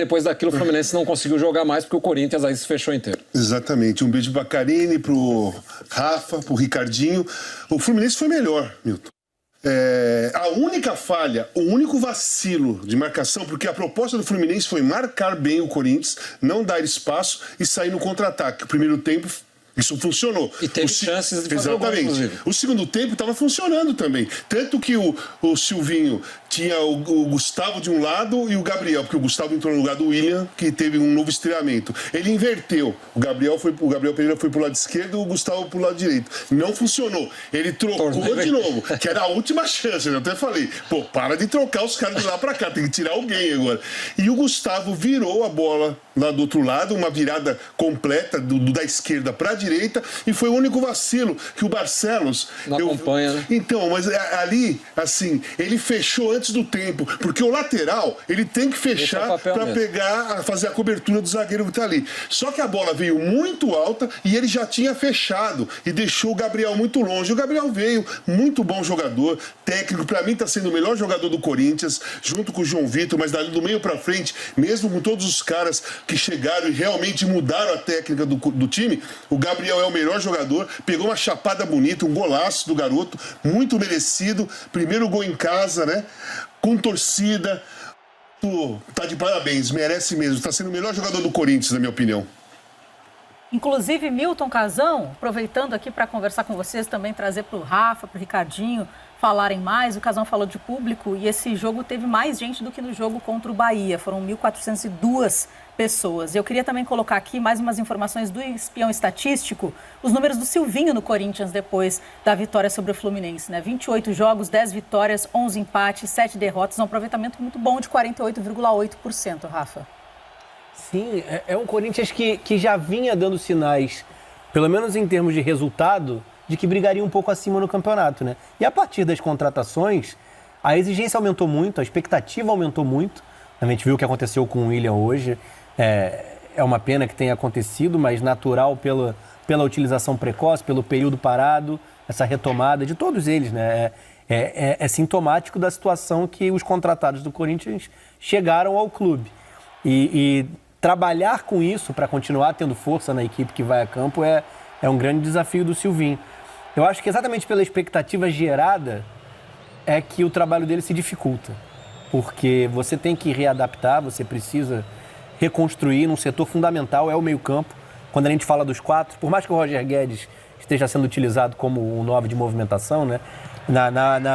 Depois daquilo, o Fluminense não conseguiu jogar mais, porque o Corinthians aí se fechou inteiro. Exatamente. Um beijo pro Bacarini, pro Rafa, pro Ricardinho. O Fluminense foi melhor, Milton. A única falha, o único vacilo de marcação, porque a proposta do Fluminense foi marcar bem o Corinthians, não dar espaço e sair no contra-ataque. O primeiro tempo, isso funcionou. E teve chances de fazer Exatamente. o gol, inclusive. O segundo tempo estava funcionando também. Tanto que o Silvinho tinha o Gustavo de um lado e o Gabriel, porque o Gustavo entrou no lugar do William, que teve um novo estreamento. Ele inverteu. O Gabriel Pereira foi pro lado esquerdo e o Gustavo pro lado direito. Não funcionou. Ele trocou de novo, que era a última chance. Eu até falei, para de trocar os caras de lá para cá, tem que tirar alguém agora. E o Gustavo virou a bola lá do outro lado, uma virada completa da esquerda para a direita, e foi o único vacilo que o Barcelos... Não acompanha, né? Então, mas ali, assim, ele fechou antes do tempo, porque o lateral, ele tem que fechar para fazer a cobertura do zagueiro que tá ali. Só que a bola veio muito alta e ele já tinha fechado e deixou o Gabriel muito longe. O Gabriel veio, muito bom jogador, técnico, para mim tá sendo o melhor jogador do Corinthians, junto com o João Vitor, mas dali do meio para frente, mesmo com todos os caras que chegaram e realmente mudaram a técnica do time, o Gabriel é o melhor jogador, pegou uma chapada bonita, um golaço do garoto, muito merecido, primeiro gol em casa, né? Com torcida, tá de parabéns, merece mesmo, tá sendo o melhor jogador do Corinthians, na minha opinião. Inclusive, Milton Casão, aproveitando aqui para conversar com vocês, também trazer para o Rafa, para o Ricardinho falarem mais. O Casão falou de público e esse jogo teve mais gente do que no jogo contra o Bahia. Foram 1.402 pessoas. Eu queria também colocar aqui mais umas informações do espião estatístico, os números do Silvinho no Corinthians depois da vitória sobre o Fluminense, né? 28 jogos, 10 vitórias, 11 empates, 7 derrotas, um aproveitamento muito bom de 48,8%, Rafa. Sim, é um Corinthians que já vinha dando sinais, pelo menos em termos de resultado, de que brigaria um pouco acima no campeonato, né? E a partir das contratações, a exigência aumentou muito, a expectativa aumentou muito. A gente viu o que aconteceu com o William hoje. É uma pena que tenha acontecido, mas natural pela utilização precoce, pelo período parado, essa retomada de todos eles, né? É sintomático da situação que os contratados do Corinthians chegaram ao clube. E trabalhar com isso para continuar tendo força na equipe que vai a campo é um grande desafio do Silvinho. Eu acho que exatamente pela expectativa gerada é que o trabalho dele se dificulta. Porque você tem que readaptar, você precisa reconstruir num setor fundamental, é o meio-campo. Quando a gente fala dos quatro, por mais que o Roger Guedes esteja sendo utilizado como um 9 de movimentação, né?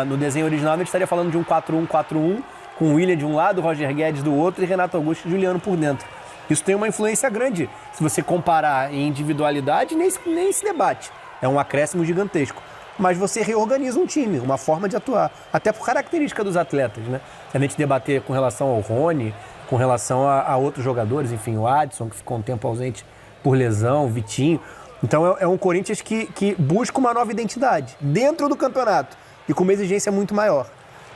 No desenho original a gente estaria falando de um 4-1-4-1, com o William de um lado, Roger Guedes do outro e Renato Augusto e Juliano por dentro. Isso tem uma influência grande. Se você comparar em individualidade, nem se debate. É um acréscimo gigantesco. Mas você reorganiza um time, uma forma de atuar. Até por característica dos atletas, né? Se a gente debater com relação ao Rony, com relação a outros jogadores, enfim, o Adson, que ficou um tempo ausente por lesão, o Vitinho. Então é um Corinthians que busca uma nova identidade dentro do campeonato e com uma exigência muito maior.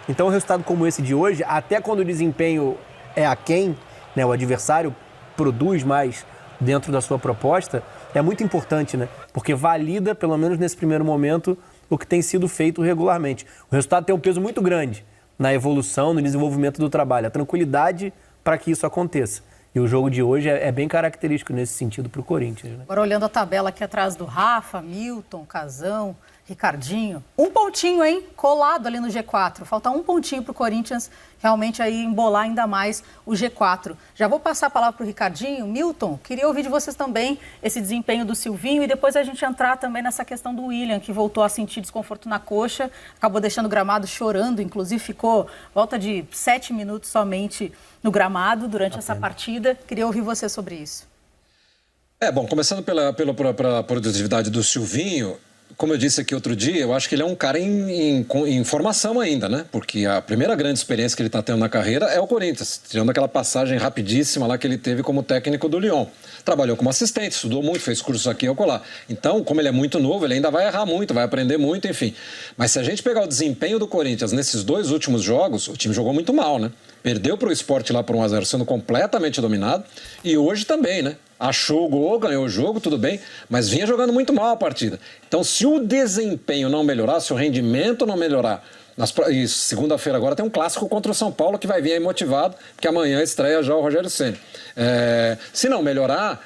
Então, um resultado como esse de hoje, até quando o desempenho é aquém, né, o adversário produz mais dentro da sua proposta, é muito importante, né? Porque valida, pelo menos nesse primeiro momento, o que tem sido feito regularmente. O resultado tem um peso muito grande na evolução, no desenvolvimento do trabalho, a tranquilidade para que isso aconteça. E o jogo de hoje é bem característico nesse sentido para o Corinthians, né? Agora, olhando a tabela aqui atrás do Rafa, Milton, Casão, Ricardinho, um pontinho, hein? Colado ali no G4. Falta um pontinho para o Corinthians realmente aí embolar ainda mais o G4. Já vou passar a palavra para o Ricardinho. Milton, queria ouvir de vocês também esse desempenho do Silvinho e depois a gente entrar também nessa questão do William, que voltou a sentir desconforto na coxa, acabou deixando o gramado chorando, inclusive ficou volta de 7 minutos somente no gramado durante essa partida. Queria ouvir você sobre isso. Bom, começando pela produtividade do Silvinho, como eu disse aqui outro dia, eu acho que ele é um cara em formação ainda, né? Porque a primeira grande experiência que ele está tendo na carreira é o Corinthians, tirando aquela passagem rapidíssima lá que ele teve como técnico do Lyon. Trabalhou como assistente, estudou muito, fez cursos aqui e acolá. Então, como ele é muito novo, ele ainda vai errar muito, vai aprender muito, enfim. Mas se a gente pegar o desempenho do Corinthians nesses 2 últimos jogos, o time jogou muito mal, né? Perdeu para o Sport lá por 1-0, sendo completamente dominado. E hoje também, né? Achou o gol, ganhou o jogo, tudo bem, mas vinha jogando muito mal a partida. Então, se o desempenho não melhorar, se o rendimento não melhorar E segunda-feira agora tem um clássico contra o São Paulo que vai vir aí motivado, porque amanhã estreia já o Rogério Ceni. Se não melhorar,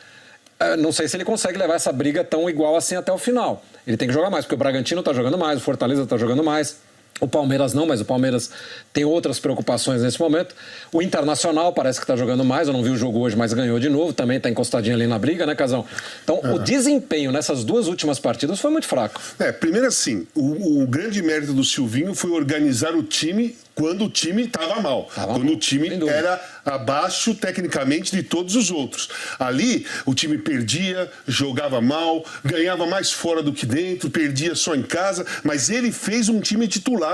não sei se ele consegue levar essa briga tão igual assim até o final. Ele tem que jogar mais, porque o Bragantino está jogando mais, o Fortaleza está jogando mais. O Palmeiras não, mas o Palmeiras tem outras preocupações nesse momento. O Internacional parece que está jogando mais, eu não vi o jogo hoje, mas ganhou de novo, também está encostadinho ali na briga, né, Casão? Então, o desempenho nessas duas últimas partidas foi muito fraco. Primeiro assim, o grande mérito do Silvinho foi organizar o time quando o time estava mal. Quando o time era abaixo, tecnicamente, de todos os outros. Ali, o time perdia, jogava mal, ganhava mais fora do que dentro, perdia só em casa, mas ele fez um time titular.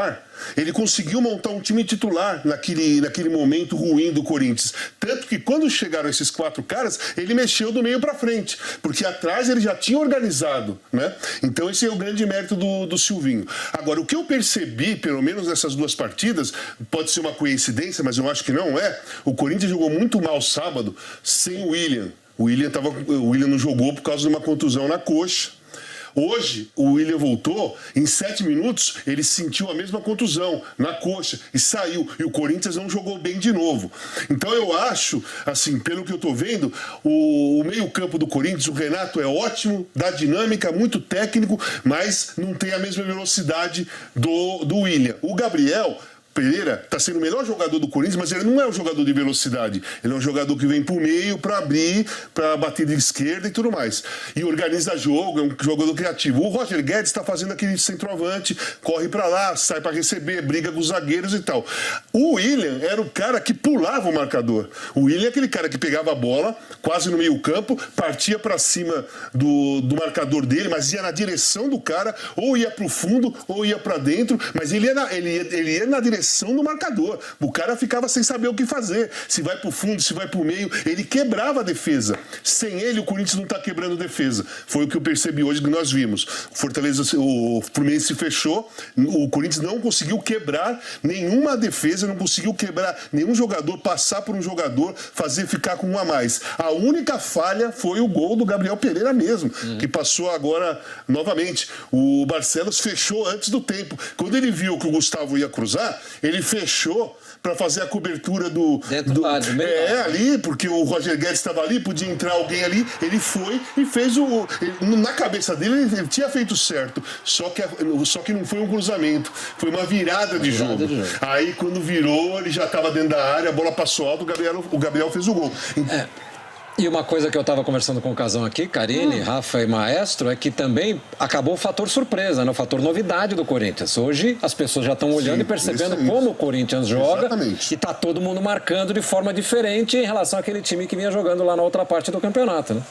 Ele conseguiu montar um time titular naquele momento ruim do Corinthians. Tanto que quando chegaram esses 4 caras, ele mexeu do meio para frente, porque atrás ele já tinha organizado, né? Então esse é o grande mérito do Silvinho. Agora, o que eu percebi, pelo menos nessas 2 partidas, pode ser uma coincidência, mas eu acho que não é, o Corinthians jogou muito mal sábado sem o William. O William não jogou por causa de uma contusão na coxa. Hoje, o William voltou, em 7 minutos, ele sentiu a mesma contusão na coxa e saiu. E o Corinthians não jogou bem de novo. Então eu acho, assim, pelo que eu tô vendo, o meio-campo do Corinthians, o Renato é ótimo, dá dinâmica, muito técnico, mas não tem a mesma velocidade do William. O Gabriel Pereira está sendo o melhor jogador do Corinthians, mas ele não é um jogador de velocidade. Ele é um jogador que vem para o meio, para abrir, para bater de esquerda e tudo mais. E organiza jogo, é um jogador criativo. O Roger Guedes está fazendo aquele centroavante, corre para lá, sai para receber, briga com os zagueiros e tal. O William era o cara que pulava o marcador. O William é aquele cara que pegava a bola, quase no meio campo, partia para cima do marcador dele, mas ia na direção do cara, ou ia para o fundo, ou ia para dentro, mas ele ia na direção do marcador. O cara ficava sem saber o que fazer. Se vai pro fundo, se vai pro meio. Ele quebrava a defesa. Sem ele, o Corinthians não tá quebrando defesa. Foi o que eu percebi hoje que nós vimos. O Fluminense se fechou. O Corinthians não conseguiu quebrar nenhuma defesa, não conseguiu quebrar nenhum jogador, passar por um jogador, fazer ficar com um a mais. A única falha foi o gol do Gabriel Pereira mesmo, que passou agora novamente. O Barcelos fechou antes do tempo. Quando ele viu que o Gustavo ia cruzar, ele fechou para fazer a cobertura ali, porque o Roger Guedes estava ali, podia entrar alguém ali, ele foi e fez na cabeça dele, ele tinha feito certo, só que não foi um cruzamento, foi uma virada de jogo. Aí quando virou, ele já estava dentro da área, a bola passou alto, o Gabriel fez o gol. E uma coisa que eu estava conversando com o Casão aqui, Karine, Rafa e Maestro, é que também acabou o fator surpresa, né? O fator novidade do Corinthians. Hoje as pessoas já estão olhando e percebendo como o Corinthians joga. Exatamente. E está todo mundo marcando de forma diferente em relação àquele time que vinha jogando lá na outra parte do campeonato, né?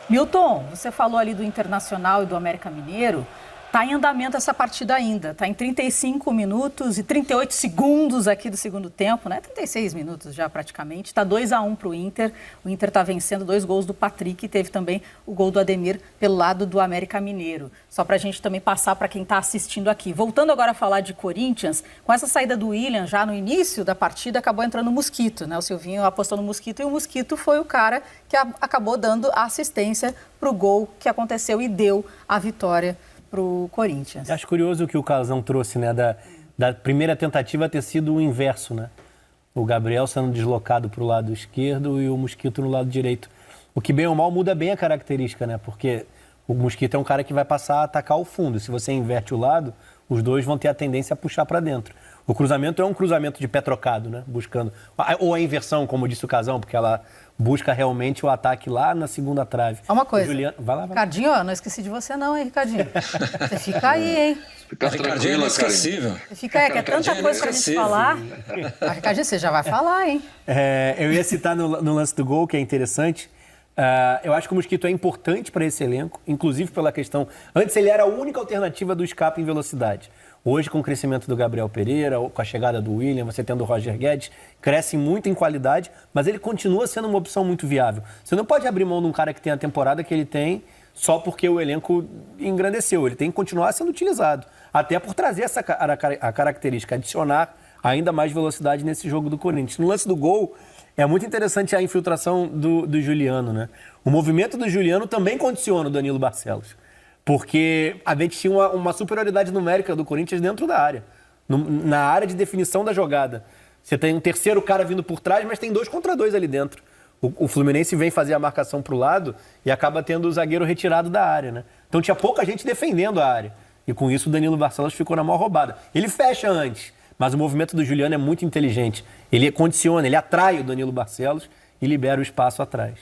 Milton, você falou ali do Internacional e do América Mineiro. Está em andamento essa partida ainda. Está em 35 minutos e 38 segundos aqui do segundo tempo, né? 36 minutos já praticamente. Está 2-1 para o Inter. O Inter está vencendo 2 gols do Patrick e teve também o gol do Ademir pelo lado do América Mineiro. Só para a gente também passar para quem está assistindo aqui. Voltando agora a falar de Corinthians, com essa saída do William já no início da partida, acabou entrando o Mosquito, né? O Silvinho apostou no Mosquito e o Mosquito foi o cara que acabou dando a assistência para o gol que aconteceu e deu a vitória para o Corinthians. Acho curioso o que o Casão trouxe, né? Da primeira tentativa ter sido o inverso, né? O Gabriel sendo deslocado para o lado esquerdo e o Mosquito no lado direito. O que bem ou mal muda bem a característica, né? Porque o Mosquito é um cara que vai passar a atacar o fundo. Se você inverte o lado, os dois vão ter a tendência a puxar para dentro. O cruzamento é um cruzamento de pé trocado, né? Buscando. Ou a inversão, como disse o Casão, porque ela busca realmente o ataque lá na segunda trave. Uma coisa. Juliano... Vai lá. Ricardinho, ó, não esqueci de você não, hein, Ricardinho? Você fica aí, hein? Ricardinho é inesquecível. Você fica aí, que é tanta coisa pra gente falar. Ricardinho, você já vai falar, hein? Eu ia citar no lance do gol, que é interessante. Eu acho que o Mosquito é importante para esse elenco, inclusive pela questão... Antes ele era a única alternativa do escape em velocidade. Hoje, com o crescimento do Gabriel Pereira, com a chegada do William, você tendo o Roger Guedes, cresce muito em qualidade, mas ele continua sendo uma opção muito viável. Você não pode abrir mão de um cara que tem a temporada que ele tem só porque o elenco engrandeceu. Ele tem que continuar sendo utilizado, até por trazer a característica, adicionar ainda mais velocidade nesse jogo do Corinthians. No lance do gol, é muito interessante a infiltração do Juliano, né? O movimento do Juliano também condiciona o Danilo Barcelos. Porque a gente tinha uma superioridade numérica do Corinthians dentro da área. na área de definição da jogada. Você tem um terceiro cara vindo por trás, mas tem 2 contra 2 ali dentro. O Fluminense vem fazer a marcação pro lado e acaba tendo o zagueiro retirado da área, né? Então tinha pouca gente defendendo a área. E com isso o Danilo Barcelos ficou na maior roubada. Ele fecha antes, mas o movimento do Juliano é muito inteligente. Ele condiciona, ele atrai o Danilo Barcelos e libera o espaço atrás.